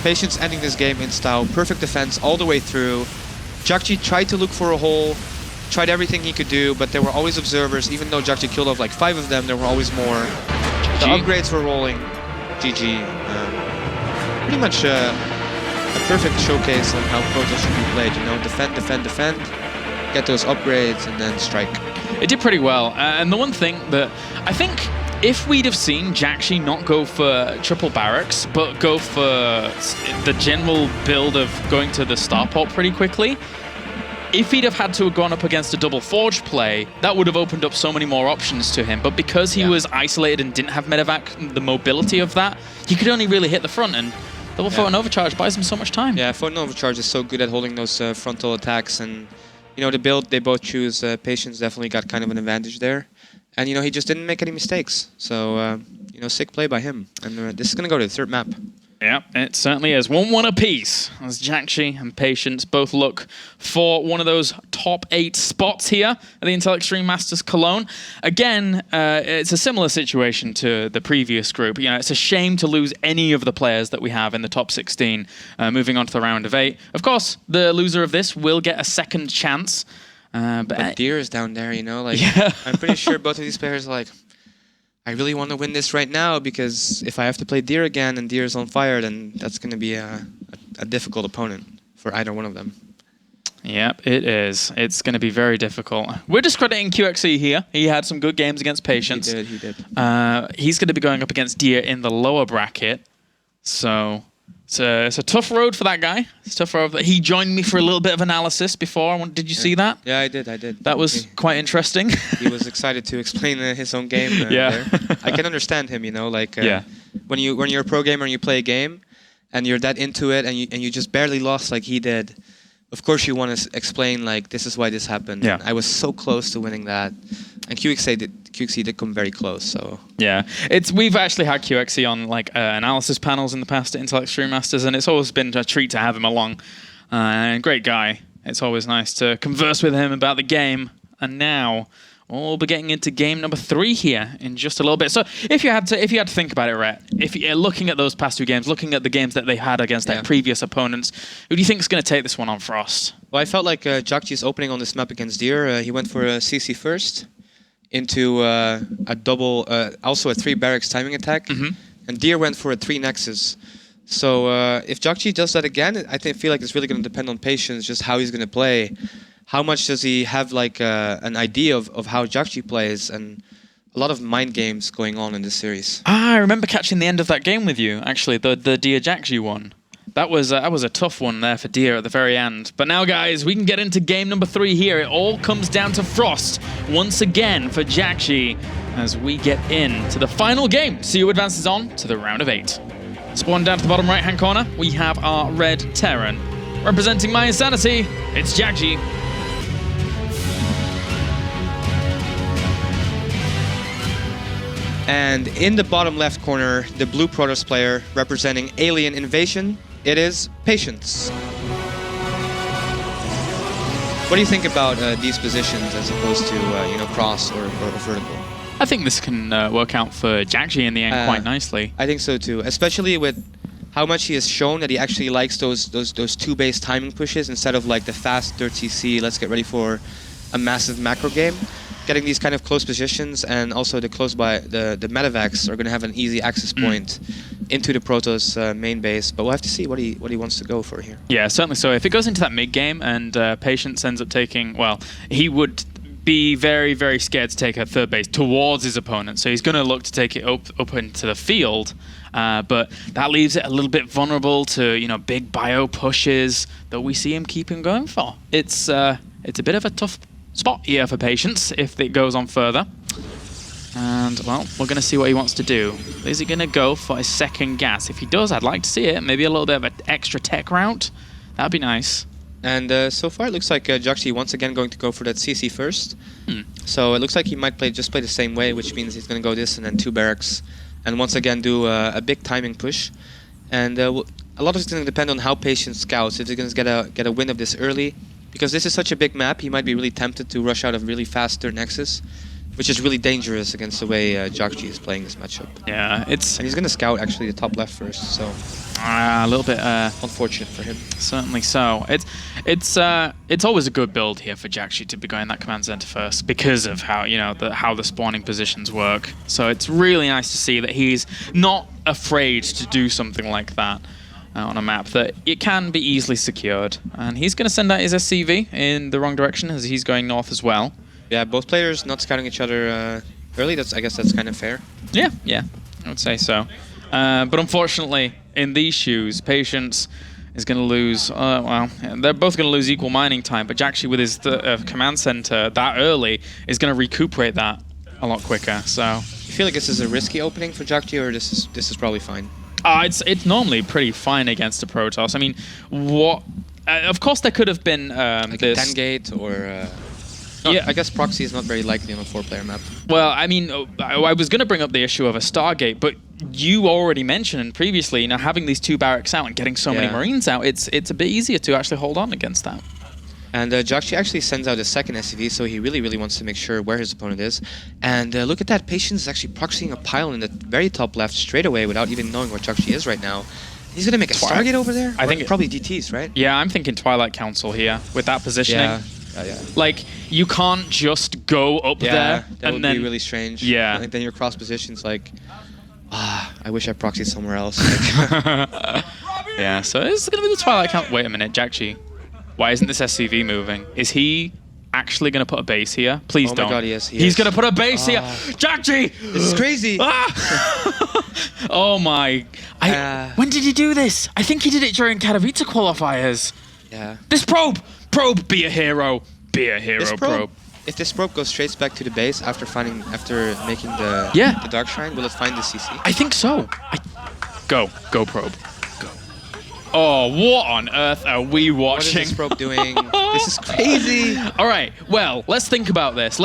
Patience ending this game in style. Perfect defense all the way through. Jjakji tried to look for a hole, tried everything he could do, but there were always observers. Even though Jjakji killed off like 5 of them, there were always more. The upgrades were rolling. GG. Pretty much a perfect showcase on how Protoss should be played. You know, defend, defend, defend, get those upgrades, and then strike. It did pretty well. And the one thing that I think, if we'd have seen Jjakji not go for triple barracks, but go for the general build of going to the starport pretty quickly, if he'd have had to have gone up against a double forge play, that would have opened up so many more options to him. But because he was isolated and didn't have medevac, the mobility of that, he could only really hit the front, and double photon overcharge buys him so much time. Yeah, photon overcharge is so good at holding those frontal attacks, and you know, the build they both choose, Patience definitely got kind of an advantage there. And, you know, he just didn't make any mistakes. So, you know, sick play by him. And this is going to go to the 3rd map. Yeah, it certainly is. 1-1 apiece as Jjakji and Patience both look for one of those top 8 spots here at the Intel Extreme Masters Cologne. Again, it's a similar situation to the previous group. You know, it's a shame to lose any of the players that we have in the top 16 moving on to the round of 8. Of course, the loser of this will get a second chance. But Deer is down there, you know, like, I'm pretty sure both of these players are like, I really want to win this right now, because if I have to play Deer again and Deer is on fire, then that's going to be a difficult opponent for either one of them. Yep, it is. It's going to be very difficult. We're discrediting QXE here. He had some good games against Patience. He did. He's going to be going up against Deer in the lower bracket. So It's a tough road for that guy. It's a tough road. He joined me for a little bit of analysis before. Did you see that? Yeah, I did. I did. That was quite interesting. He was excited to explain his own game. Yeah. There. I can understand him. Like when you're a pro gamer and you play a game, and you're that into it, and you just barely lost like he did. Of course, you want to explain like this is why this happened. Yeah. And I was so close to winning that, and QXC did come very close. So yeah, we've actually had QXC on like analysis panels in the past at Intellect Stream Masters, and it's always been a treat to have him along. Great guy. It's always nice to converse with him about the game. And now we'll be getting into game number 3 here in just a little bit. So if you had to think about it, Rhett, if you're looking at those past 2 games, looking at the games that they had against their previous opponents, who do you think is going to take this one on Frost? Well, I felt like Jjakji's opening on this map against Deer. He went for a CC first into a double, also a 3 barracks timing attack, and Deer went for a 3 nexus. So if Jjakji does that again, I feel like it's really going to depend on patience, just how he's going to play. How much does he have like an idea of how Jjakji plays, and a lot of mind games going on in this series. I remember catching the end of that game with you, actually, the Deer Jjakji one. That was a tough one there for Deer at the very end. But now, guys, we can get into game number 3 here. It all comes down to Frost once again for Jjakji as we get into the final game. See who advances on to the round of 8. Spawn down to the bottom right-hand corner, we have our red Terran. Representing my insanity, it's Jjakji. And in the bottom left corner, the blue Protoss player representing Alien Invasion, it is Patience. What do you think about these positions as opposed to cross or vertical? I think this can work out for Jjakji in the end quite nicely. I think so too, especially with how much he has shown that he actually likes those 2 base timing pushes instead of like the fast dirt CC, let's get ready for a massive macro game. Getting these kind of close positions, and also the close by the medevacs are going to have an easy access point into the Protoss main base. But we'll have to see what he wants to go for here. Yeah, certainly so. If it goes into that mid game and Patience ends up taking, well, he would be very, very scared to take a 3rd base towards his opponent. So he's going to look to take it up into the field. But that leaves it a little bit vulnerable to big bio pushes that we see him keeping going for. It's a bit of a tough spot here for Patience if it goes on further. And, well, we're going to see what he wants to do. Is he going to go for his 2nd gas? If he does, I'd like to see it. Maybe a little bit of an extra tech route. That'd be nice. And so far, it looks like Jjakji once again going to go for that CC first. So it looks like he might just play the same way, which means he's going to go this and then 2 barracks. And once again do a big timing push. And a lot of it's going to depend on how Patience scouts. If he's going to get a win of this early. Because this is such a big map, he might be really tempted to rush out a really fast third nexus, which is really dangerous against the way Jjakji is playing this matchup. Yeah, and he's going to scout actually the top left first, so a little bit unfortunate for him. Certainly so. It's always a good build here for Jjakji to be going that command center first because of how how the spawning positions work. So it's really nice to see that he's not afraid to do something like that. On a map that it can be easily secured. And he's going to send out his SCV in the wrong direction as he's going north as well. Yeah, both players not scouting each other early. I guess that's kind of fair. Yeah, I would say so. But unfortunately, in these shoes, Patience is going to lose, well, they're both going to lose equal mining time, but Jjakji with his command center that early is going to recuperate that a lot quicker, so... You feel like this is a risky opening for Jjakji, or this is probably fine? It's normally pretty fine against a Protoss. I mean, of course, there could have been like this... a 10 gate or... yeah, I guess proxy is not very likely on a 4-player map. Well, I mean, I was going to bring up the issue of a Stargate, but you already mentioned previously, having these 2 barracks out and getting so many Marines out, it's a bit easier to actually hold on against that. And Jjakji actually sends out a 2nd SCV, so he really, really wants to make sure where his opponent is. And look at that, Patience is actually proxying a pile in the very top left straight away without even knowing where Jjakji is right now. He's going to make a Stargate over there? I think probably DTs, right? Yeah, I'm thinking Twilight Council here with that positioning. Yeah. Like, you can't just go up there that would be really strange. Yeah. And then your cross position's like, I wish I proxied somewhere else. Yeah, so it's going to be the Twilight Council. Wait a minute, Jjakji. Why isn't this SCV moving? Is he actually going to put a base here? Please don't. Oh my god, yes, He's going to put a base here. Jjakji! This is crazy! Oh my... When did he do this? I think he did it during Katowice qualifiers. Yeah. This probe, be a hero, probe. If this probe goes straight back to the base after making the Dark Shrine, will it find the CC? I think so. Go probe, go. Oh, what on earth are we watching? What is this probe doing? This is crazy. All right, well, let's think about this.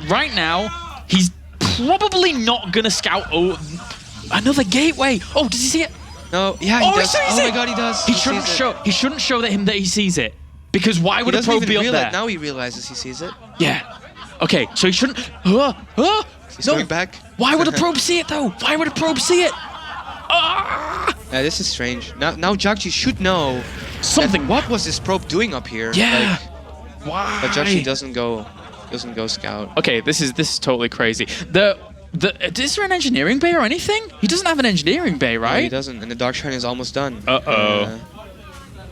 Right now, he's probably not gonna scout another gateway. Oh, does he see it? No, yeah, he does. Oh my god, he does. He shouldn't show that he sees it. Because why would a probe be up there? Now he realizes he sees it. Yeah. Okay, so he shouldn't... He's going back. Why would a probe see it, though? Why would a probe see it? Yeah, this is strange. Now Jjakji should know something. What was this probe doing up here? Yeah. Why? But Jjakji doesn't go scout. Okay, this is totally crazy. Is there an engineering bay or anything? He doesn't have an engineering bay, right? No, he doesn't, and the Dark Shrine is almost done.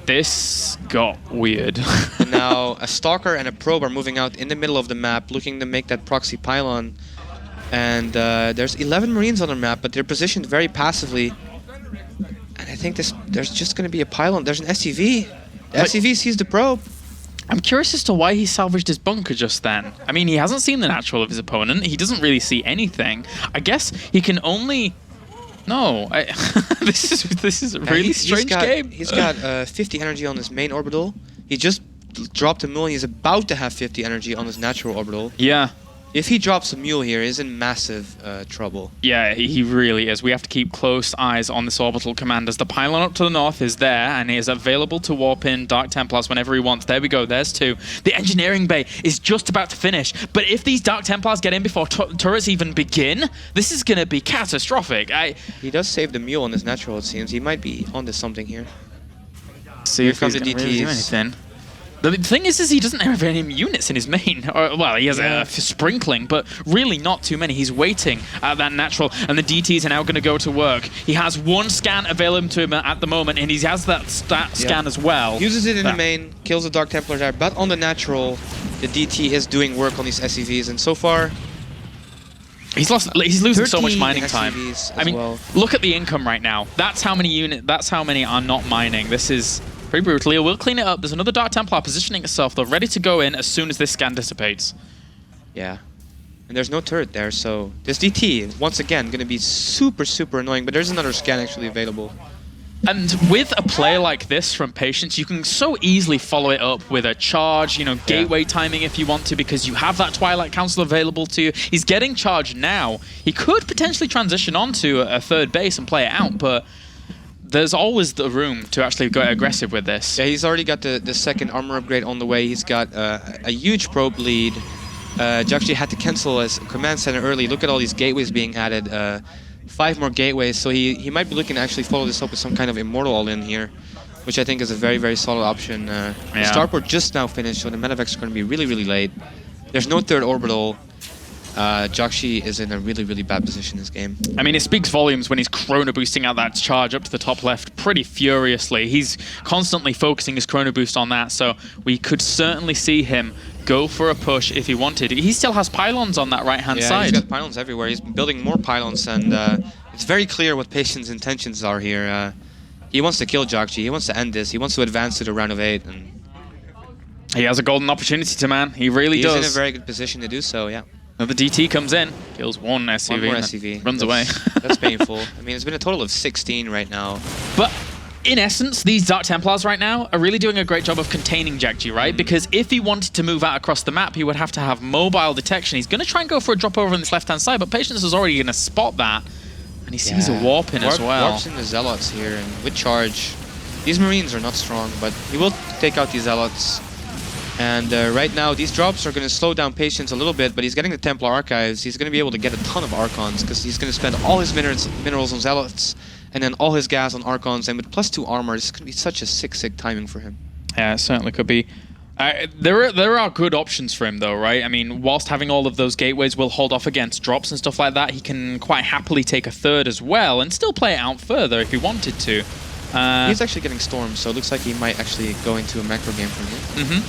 This got weird. And now a Stalker and a Probe are moving out in the middle of the map, looking to make that proxy pylon. And there's 11 Marines on the map, but they're positioned very passively. And I think there's just going to be a pylon. There's an SCV. The SCV sees the Probe. I'm curious as to why he salvaged his bunker just then. I mean, he hasn't seen the natural of his opponent. He doesn't really see anything. I guess he can only... No, this is a really strange game. He's got 50 energy on his main orbital. He just dropped a mule. He's about to have 50 energy on his natural orbital. Yeah. If he drops a mule here, he's in massive trouble. Yeah, he really is. We have to keep close eyes on this orbital command as the pylon up to the north is there and he is available to warp in Dark Templars whenever he wants. There we go, there's two. The engineering bay is just about to finish, but if these Dark Templars get in before turrets even begin, this is going to be catastrophic. He does save the mule on his natural, it seems. He might be onto something here. See if he's going to really do anything. The thing is he doesn't have any units in his main. Well, he has a sprinkling, but really not too many. He's waiting at that natural, and the DTs are now going to go to work. He has one scan available to him at the moment, and he has that scan as well. Uses it in the main, kills the Dark Templar there, but on the natural, the DT is doing work on these SCVs, and so far... He's losing so much mining time. I mean, look at the income right now. That's how many are not mining. This is... pretty brutally. We'll clean it up. There's another Dark Templar positioning itself, though, ready to go in as soon as this scan dissipates. Yeah. And there's no turret there, so... This DT, once again, going to be super, super annoying, but there's another scan actually available. And with a play like this from Patience, you can so easily follow it up with a charge, gateway timing if you want to, because you have that Twilight Council available to you. He's getting charged now. He could potentially transition onto a third base and play it out, but... there's always the room to actually go aggressive with this. Yeah, he's already got the second armor upgrade on the way. He's got a huge probe lead. Jjakji had to cancel his command center early. Look at all these gateways being added. 5 more gateways, so he might be looking to actually follow this up with some kind of immortal all-in here, which I think is a very, very solid option. The starport just now finished, so the medevacs are going to be really, really late. There's no third orbital. Jjakji is in a really, really bad position this game. I mean, it speaks volumes when he's chrono boosting out that charge up to the top left pretty furiously. He's constantly focusing his chrono boost on that, so we could certainly see him go for a push if he wanted. He still has pylons on that right-hand side. Yeah, he's got pylons everywhere. He's building more pylons, and it's very clear what Patience's intentions are here. He wants to kill Jjakji. He wants to end this. He wants to advance to the round of 8. And he has a golden opportunity to, man. He really does. He's in a very good position to do so, yeah. Another DT comes in, kills one SCV, one more SCV. Runs away. That's painful. I mean, it's been a total of 16 right now. But in essence, these Dark Templars right now are really doing a great job of containing Jjakji, right? Because if he wanted to move out across the map, he would have to have mobile detection. He's going to try and go for a drop over on this left-hand side, but Patience is already going to spot that. And he sees a warp in as well. Warps in the Zealots here, and with charge. These Marines are not strong, but he will take out these Zealots. And right now, these drops are going to slow down Patience a little bit, but he's getting the Templar Archives. He's going to be able to get a ton of Archons, because he's going to spend all his minerals on Zealots, and then all his gas on Archons, and with +2 armor, this is going to be such a sick timing for him. Yeah, it certainly could be. There are good options for him, though, right? I mean, whilst having all of those gateways will hold off against drops and stuff like that, he can quite happily take a third as well, and still play it out further if he wanted to. He's actually getting stormed, so it looks like he might actually go into a macro game from here.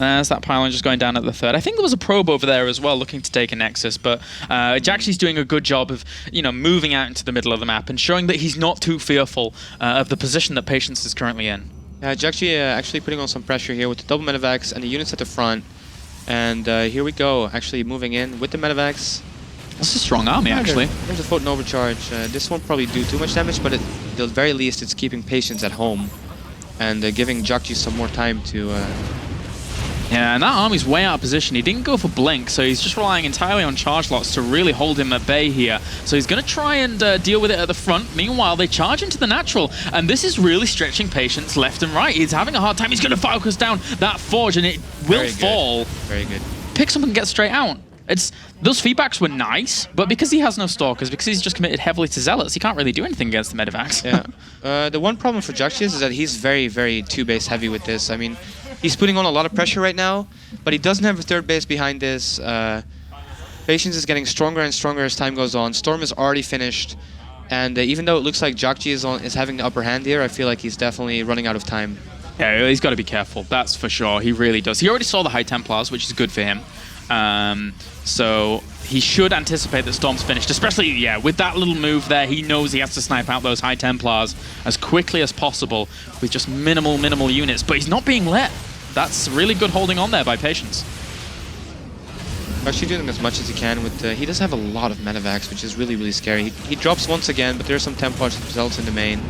There's that pylon just going down at the third. I think there was a probe over there as well looking to take a Nexus, but Jjakji's doing a good job of, moving out into the middle of the map and showing that he's not too fearful of the position that Patience is currently in. Jjakji actually putting on some pressure here with the double Medivacs and the units at the front. And here we go, actually moving in with the Medivacs. That's a strong army, actually. There's a Photon Overcharge. This won't probably do too much damage, but at the very least it's keeping Patience at home and giving Jjakji some more time to... Yeah, and that army's way out of position. He didn't go for Blink, so he's just relying entirely on charge lots to really hold him at bay here. So he's going to try and deal with it at the front. Meanwhile, they charge into the natural, and this is really stretching Patience left and right. He's having a hard time. He's going to focus down that Forge, and it will fall. Very good. Picks up and gets straight out. Those feedbacks were nice, but because he has no Stalkers, because he's just committed heavily to Zealots, he can't really do anything against the Medivacs. Yeah. The one problem for Jjakji is that he's very, very two-base heavy with this. I mean, he's putting on a lot of pressure right now, but he doesn't have a third base behind this. Patience is getting stronger and stronger as time goes on. Storm is already finished, and even though it looks like Jjakji is having the upper hand here, I feel like he's definitely running out of time. Yeah, he's got to be careful, that's for sure. He really does. He already saw the High Templars, which is good for him. So he should anticipate that Storm's finished, especially, with that little move there. He knows he has to snipe out those High Templars as quickly as possible with just minimal units, but he's not being let. That's really good holding on there by Patience. Actually doing as much as he can with he does have a lot of Medivacs, which is really scary. He drops once again, but there's some Templars that results in the main.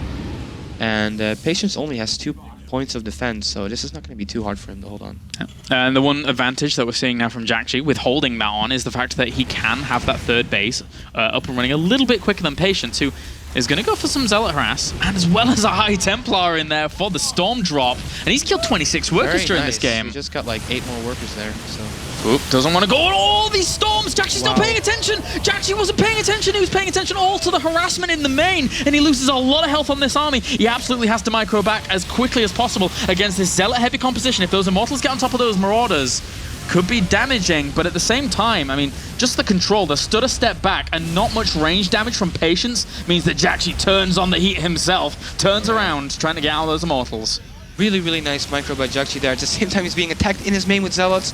And Patience only has 2 points of defense, so this is not going to be too hard for him to hold on. Yeah. And the one advantage that we're seeing now from Jjakji with holding that on is the fact that he can have that third base up and running a little bit quicker than Patience, who is going to go for some Zealot harass, and as well as a High Templar in there for the Storm drop. And he's killed 26 workers during this game. He just got like 8 more workers there, so... Oop, doesn't want to go on all these storms. Jjakji's not paying attention. Jjakji wasn't paying attention. He was paying attention all to the harassment in the main, and he loses a lot of health on this army. He absolutely has to micro back as quickly as possible against this Zealot-heavy composition. If those Immortals get on top of those Marauders, could be damaging, but at the same time, I mean, just the control, they stood a step back, and not much range damage from Patience means that Jjakji turns on the heat himself, turns around, trying to get out of those Immortals. Really nice micro by Jjakji there. At the same time, he's being attacked in his main with Zealots.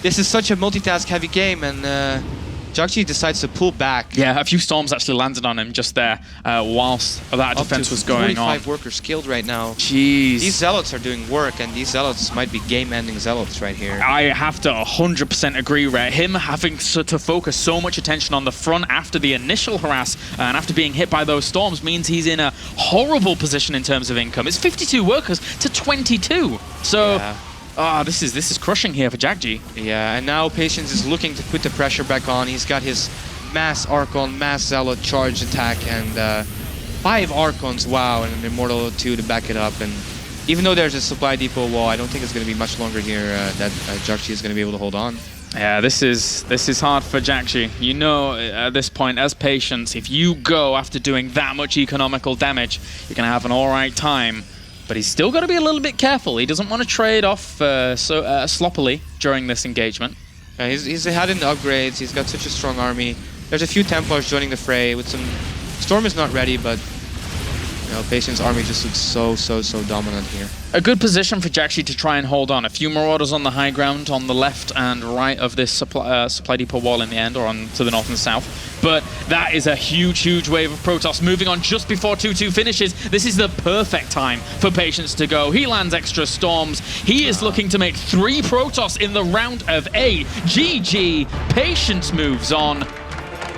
This is such a multitask-heavy game, and Jjakji decides to pull back. Yeah, a few storms actually landed on him just there whilst that defense was going on. 45 workers killed right now. Jeez. These Zealots are doing work, and these Zealots might be game-ending Zealots right here. I have to 100% agree, Rhett. Him having to focus so much attention on the front after the initial harass and after being hit by those storms means he's in a horrible position in terms of income. It's 52 workers to 22. So... Yeah. This is crushing here for Jjakji. Yeah, and now Patience is looking to put the pressure back on. He's got his mass Archon, mass Zealot charge attack, and 5 Archons, wow, and an Immortal 2 to back it up. And even though there's a supply depot wall, I don't think it's going to be much longer here that Jjakji is going to be able to hold on. Yeah, this is hard for Jjakji. You know, at this point, as Patience, if you go after doing that much economical damage, you're going to have an alright time. But he's still got to be a little bit careful. He doesn't want to trade off sloppily during this engagement. He's had in the upgrades. He's got such a strong army. There's a few Templars joining the fray. With some Storm is not ready, but Patience's army just looks so dominant here. A good position for Jjakji to try and hold on. A few Marauders on the high ground on the left and right of this supply depot wall in the end, or on to the north and south. But that is a huge wave of Protoss moving on just before 2-2 finishes. This is the perfect time for Patience to go. He lands extra storms. He is looking to make 3 Protoss in the round of A. GG. Patience moves on.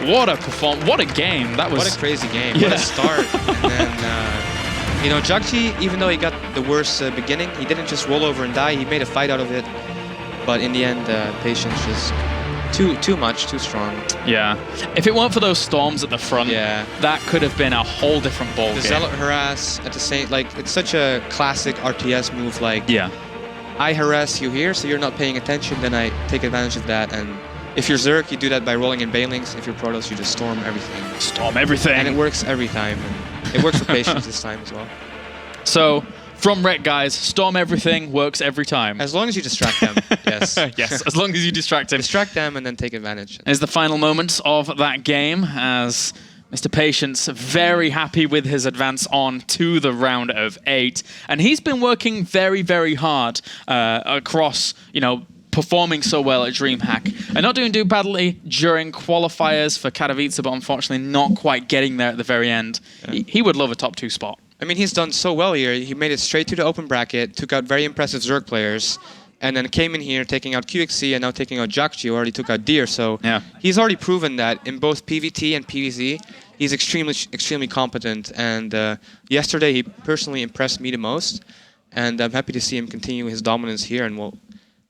What a game. That was... What a crazy game. Yeah. What a start. And then, Jjakji, even though he got the worst beginning, he didn't just roll over and die. He made a fight out of it. But in the end, Patience just too much, too strong. Yeah. If it weren't for those storms at the front, that could have been a whole different ballgame. The Zealot harass at the same... it's such a classic RTS move. I harass you here, so you're not paying attention, then I take advantage of that, and... If you're Zerg, you do that by rolling in Banelings. If you're Protoss, you just storm everything. Storm everything. And it works every time. And it works for Patience this time as well. So, from Rhett, guys, storm everything works every time. As long as you distract them, yes. Yes, as long as you distract him. Distract them and then take advantage. Is the final moment of that game as Mr. Patience very happy with his advance on to the round of 8. And he's been working very, very hard across, performing so well at DreamHack. And not doing too badly during qualifiers for Katowice, but unfortunately not quite getting there at the very end. Yeah. He would love a top 2 spot. I mean, he's done so well here. He made it straight to the open bracket, took out very impressive Zerg players, and then came in here taking out QXC and now taking out Jjakji, who already took out Deer. So yeah, he's already proven that in both PvT and PvZ, he's extremely competent. And yesterday, he personally impressed me the most. And I'm happy to see him continue his dominance here. And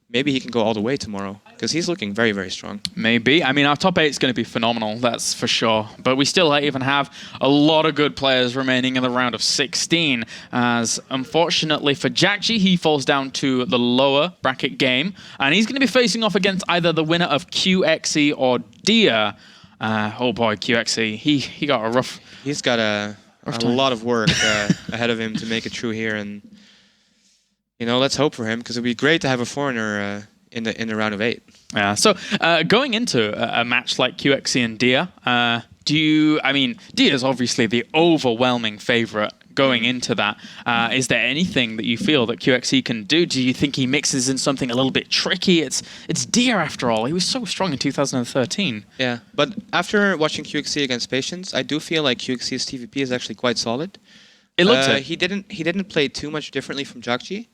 maybe he can go all the way tomorrow, because he's looking very, very strong. Maybe. I mean, our top 8 is going to be phenomenal, that's for sure. But we still even have a lot of good players remaining in the round of 16, as unfortunately for Jjakji, he falls down to the lower bracket game, and he's going to be facing off against either the winner of QXE or Dia. Oh boy, QXE. He got a rough... He's got a lot of work ahead of him to make it through here, and let's hope for him, because it'd be great to have a foreigner in the round of 8. Yeah. So going into a match like QXE and Dia, Dia is obviously the overwhelming favorite going into that. Is there anything that you feel that QXE can do? Do you think he mixes in something a little bit tricky? It's Dia after all. He was so strong in 2013. Yeah, but after watching QXE against Patience, I do feel like QXE's TVP is actually quite solid. It looked he didn't play too much differently from Jjakji,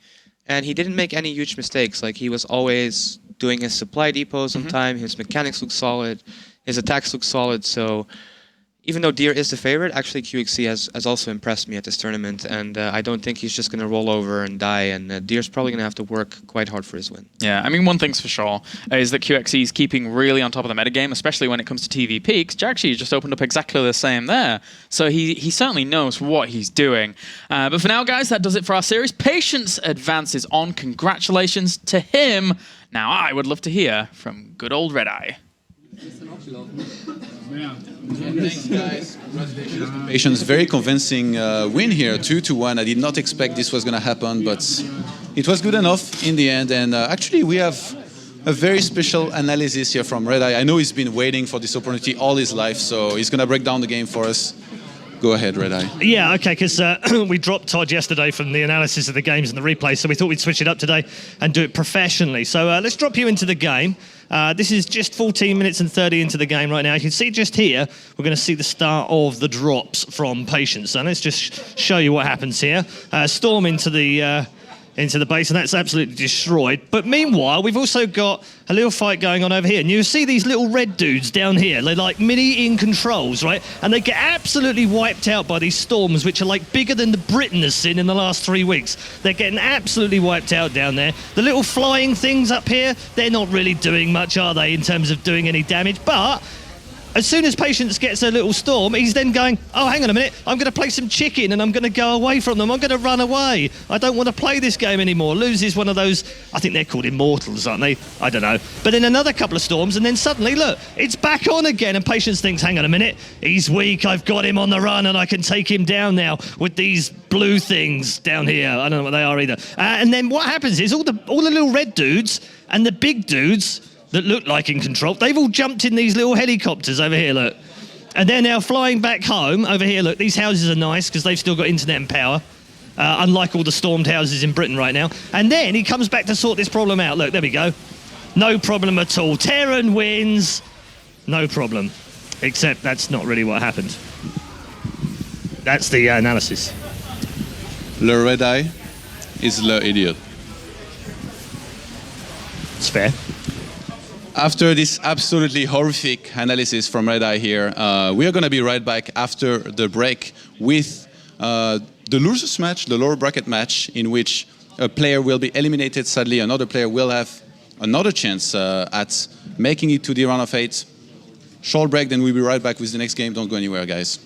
and he didn't make any huge mistakes. Like, he was always doing his supply depots on time. His mechanics look solid. His attacks look solid. So even though Deer is the favorite, actually QXE has also impressed me at this tournament, and I don't think he's just going to roll over and die, and Deer's probably going to have to work quite hard for his win. Yeah, I mean, one thing's for sure is that QXE is keeping really on top of the metagame, especially when it comes to TVP, because Jjakji just opened up exactly the same there. So he certainly knows what he's doing. But for now, guys, that does it for our series. Patience advances on. Congratulations to him. Now, I would love to hear from good old Red Eye. Thanks, guys. Patience, very convincing win here, 2-1. I did not expect this was going to happen, but it was good enough in the end. And actually, we have a very special analysis here from Red Eye. I know he's been waiting for this opportunity all his life, so he's going to break down the game for us. Go ahead, Red Eye. Yeah, okay, because we dropped Todd yesterday from the analysis of the games and the replay, so we thought we'd switch it up today and do it professionally. So let's drop you into the game. This is just 14 minutes and 30 into the game right now. You can see just here, we're going to see the start of the drops from Patience. So let's just show you what happens here. Storm into the base, and that's absolutely destroyed. But meanwhile, we've also got a little fight going on over here. And you see these little red dudes down here. They're like mini-in controls, right? And they get absolutely wiped out by these storms, which are like bigger than the Britain has seen in the last 3 weeks. They're getting absolutely wiped out down there. The little flying things up here, they're not really doing much, are they, in terms of doing any damage? But as soon as Patience gets a little storm, he's then going, oh, hang on a minute, I'm going to play some chicken and I'm going to go away from them. I'm going to run away. I don't want to play this game anymore. Loses one of those, I think they're called immortals, aren't they? I don't know. But then another couple of storms, and then suddenly, look, it's back on again, and Patience thinks, hang on a minute, he's weak, I've got him on the run and I can take him down now with these blue things down here. I don't know what they are either. And then what happens is all the little red dudes and the big dudes that look like in control, they've all jumped in these little helicopters over here, look. And they're now flying back home. Over here, look, these houses are nice because they've still got internet and power, unlike all the stormed houses in Britain right now. And then he comes back to sort this problem out. Look, there we go. No problem at all. Terran wins. No problem. Except that's not really what happened. That's the analysis. Le Red Eye is le idiot. It's fair. After this absolutely horrific analysis from Red Eye here, we are going to be right back after the break with the losers match, the lower bracket match, in which a player will be eliminated. Sadly, another player will have another chance at making it to the round of 8. Short break, then we'll be right back with the next game. Don't go anywhere, guys.